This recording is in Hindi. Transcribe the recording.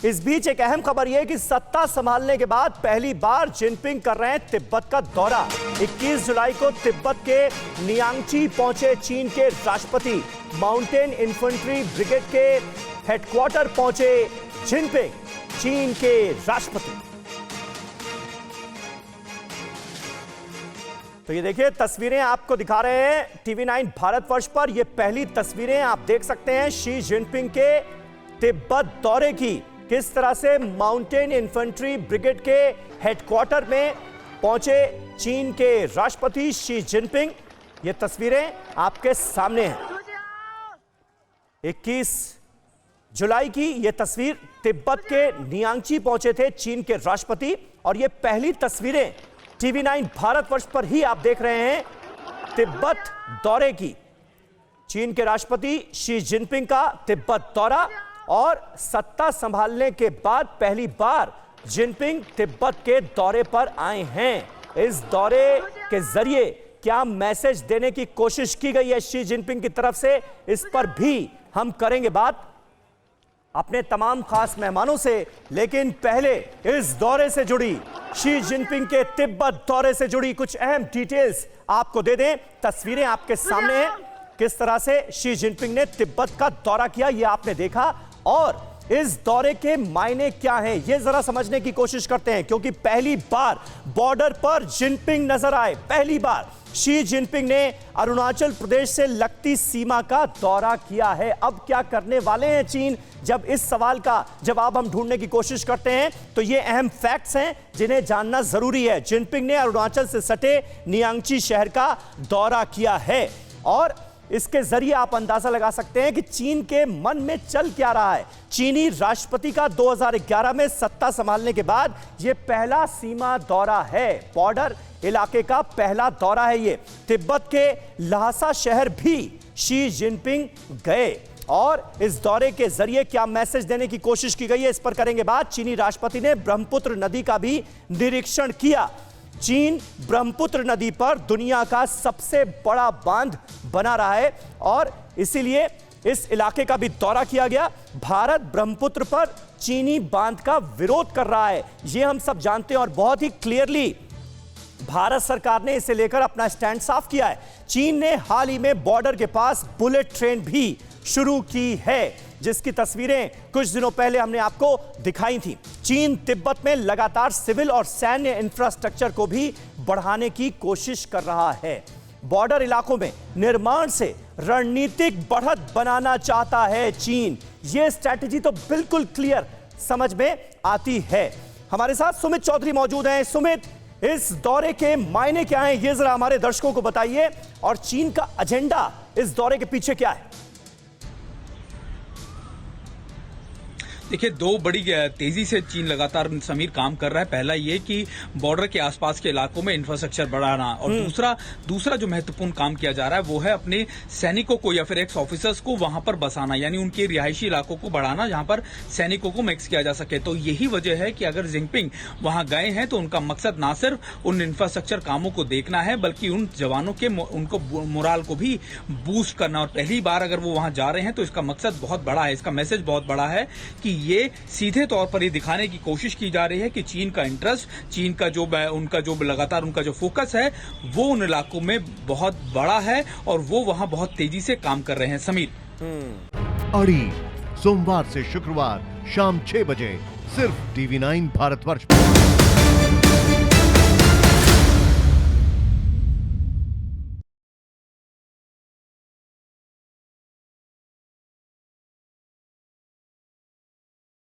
इस बीच एक अहम खबर यह कि सत्ता संभालने के बाद पहली बार जिनपिंग कर रहे हैं तिब्बत का दौरा। 21 जुलाई को तिब्बत के नियांगची पहुंचे चीन के राष्ट्रपति। माउंटेन इन्फेंट्री ब्रिगेड के हेडक्वार्टर पहुंचे जिनपिंग, चीन के राष्ट्रपति। तो ये देखिए तस्वीरें आपको दिखा रहे हैं TV9 भारतवर्ष पर। ये पहली तस्वीरें आप देख सकते हैं शी जिनपिंग के तिब्बत दौरे की। किस तरह से माउंटेन इन्फेंट्री ब्रिगेड के हेडक्वार्टर में पहुंचे चीन के राष्ट्रपति शी जिनपिंग। ये तस्वीरें आपके सामने हैं। 21 जुलाई की ये तस्वीर, तिब्बत के नियांगची पहुंचे थे चीन के राष्ट्रपति। और ये पहली तस्वीरें TV9 भारतवर्ष पर ही आप देख रहे हैं तिब्बत दौरे की। चीन के राष्ट्रपति शी जिनपिंग का तिब्बत दौरा और सत्ता संभालने के बाद पहली बार जिनपिंग तिब्बत के दौरे पर आए हैं। इस दौरे के जरिए क्या मैसेज देने की कोशिश की गई है शी जिनपिंग की तरफ से, इस पर भी हम करेंगे बात अपने तमाम खास मेहमानों से। लेकिन पहले इस दौरे से जुड़ी, शी जिनपिंग के तिब्बत दौरे से जुड़ी कुछ अहम डिटेल्स आपको दे दें। तस्वीरें आपके सामने हैं, किस तरह से शी जिनपिंग ने तिब्बत का दौरा किया ये आपने देखा। और इस दौरे के मायने क्या हैं ये जरा समझने की कोशिश करते हैं, क्योंकि पहली बार बॉर्डर पर जिनपिंग नजर आए। पहली बार शी जिनपिंग ने अरुणाचल प्रदेश से लगती सीमा का दौरा किया है। अब क्या करने वाले हैं चीन, जब इस सवाल का जवाब हम ढूंढने की कोशिश करते हैं तो ये अहम फैक्ट्स हैं जिन्हें जानना जरूरी है। जिनपिंग ने अरुणाचल से सटे नियांगची शहर का दौरा किया है और इसके जरिए आप अंदाजा लगा सकते हैं कि चीन के मन में चल क्या रहा है। चीनी राष्ट्रपति का 2011 में सत्ता संभालने के बाद यह पहला सीमा दौरा है, बॉर्डर इलाके का पहला दौरा है ये। तिब्बत के ल्हासा शहर भी शी जिनपिंग गए और इस दौरे के जरिए क्या मैसेज देने की कोशिश की गई है इस पर करेंगे बात। चीनी राष्ट्रपति ने ब्रह्मपुत्र नदी का भी निरीक्षण किया। चीन ब्रह्मपुत्र नदी पर दुनिया का सबसे बड़ा बांध बना रहा है और इसीलिए इस इलाके का भी दौरा किया गया। भारत ब्रह्मपुत्र पर चीनी बांध का विरोध कर रहा है, यह हम सब जानते हैं और बहुत ही क्लियरली भारत सरकार ने इसे लेकर अपना स्टैंड साफ किया है। चीन ने हाल ही में बॉर्डर के पास बुलेट ट्रेन भी शुरू की है, जिसकी तस्वीरें कुछ दिनों पहले हमने आपको दिखाई थी। चीन तिब्बत में लगातार सिविल और सैन्य इंफ्रास्ट्रक्चर को भी बढ़ाने की कोशिश कर रहा है। बॉर्डर इलाकों में निर्माण से रणनीतिक बढ़त बनाना चाहता है चीन। यह स्ट्रैटेजी तो बिल्कुल क्लियर समझ में आती है। हमारे साथ सुमित चौधरी मौजूद हैं। सुमित, इस दौरे के मायने क्या हैं ये जरा हमारे दर्शकों को बताइए और चीन का एजेंडा इस दौरे के पीछे क्या है? देखिए, दो बड़ी तेजी से चीन लगातार समीर काम कर रहा है। पहला ये कि बॉर्डर के आसपास के इलाकों में इंफ्रास्ट्रक्चर बढ़ाना और दूसरा जो महत्वपूर्ण काम किया जा रहा है वो है अपने सैनिकों को या फिर एक्स ऑफिसर्स को वहां पर बसाना, यानी उनके रिहायशी इलाकों को बढ़ाना जहां पर सैनिकों को मिक्स किया जा सके। तो यही वजह है कि अगर जिनपिंग वहां गए हैं तो उनका मकसद ना सिर्फ उन इंफ्रास्ट्रक्चर कामों को देखना है बल्कि उन जवानों के उनको मोराल को भी बूस्ट करना। और पहली बार अगर वो वहां जा रहे हैं तो इसका मकसद बहुत बड़ा है, इसका मैसेज बहुत बड़ा है कि ये सीधे तौर पर ये दिखाने की कोशिश की जा रही है कि चीन का इंटरेस्ट, चीन का जो लगातार उनका जो फोकस है वो उन इलाकों में बहुत बड़ा है और वो वहां बहुत तेजी से काम कर रहे हैं। समीर, अड़ी सोमवार से शुक्रवार शाम 6 बजे सिर्फ TV9 भारतवर्ष।